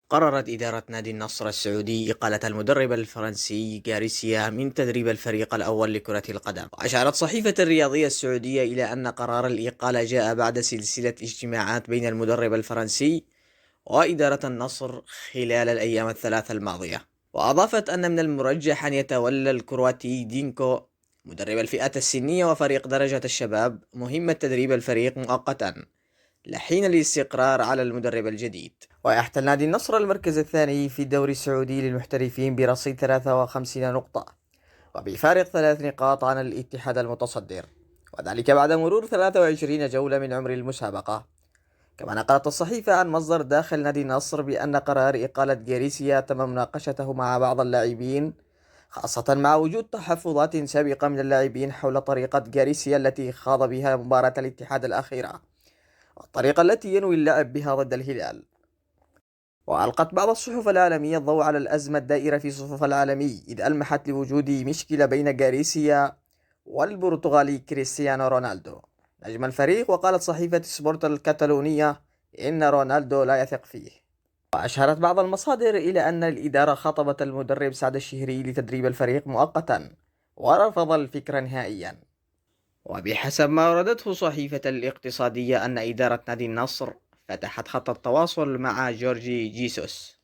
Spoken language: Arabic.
قررت إدارة نادي النصر السعودي إقالة المدرب الفرنسي غاريسيا من تدريب الفريق الأول لكرة القدم. وأشارت صحيفة الرياضية السعودية إلى أن قرار الإقالة جاء بعد سلسلة اجتماعات بين المدرب الفرنسي وإدارة النصر خلال الأيام الثلاث الماضية. وأضافت أن من المرجح أن يتولى الكرواتي دينكو مدرب الفئة السنية وفريق درجة الشباب مهمة تدريب الفريق مؤقتا لحين الاستقرار على المدرب الجديد. ويحتل نادي النصر المركز الثاني في الدوري السعودي للمحترفين برصيد 53 نقطة وبفارق 3 نقاط عن الاتحاد المتصدر، وذلك بعد مرور 23 جولة من عمر المسابقة. كما نقلت الصحيفة عن مصدر داخل نادي النصر بأن قرار إقالة غاريسيا تم مناقشته مع بعض اللاعبين، خاصة مع وجود تحفظات سابقة من اللاعبين حول طريقة غاريسيا التي خاض بها مباراة الاتحاد الأخيرة والطريقة التي ينوي اللعب بها ضد الهلال. وألقت بعض الصحف العالمية الضوء على الأزمة الدائرة في صفوف العالمي، إذ ألمحت لوجود مشكلة بين غاريسيا والبرتغالي كريستيانو رونالدو نجم الفريق. وقالت صحيفة سبورت الكتالونية إن رونالدو لا يثق فيه. وأشارت بعض المصادر إلى أن الإدارة خاطبت المدرب سعد الشهري لتدريب الفريق مؤقتا ورفض الفكرة نهائيا. وبحسب ما أوردته صحيفة الاقتصادية أن إدارة نادي النصر فتحت خط التواصل مع جورجي جيسوس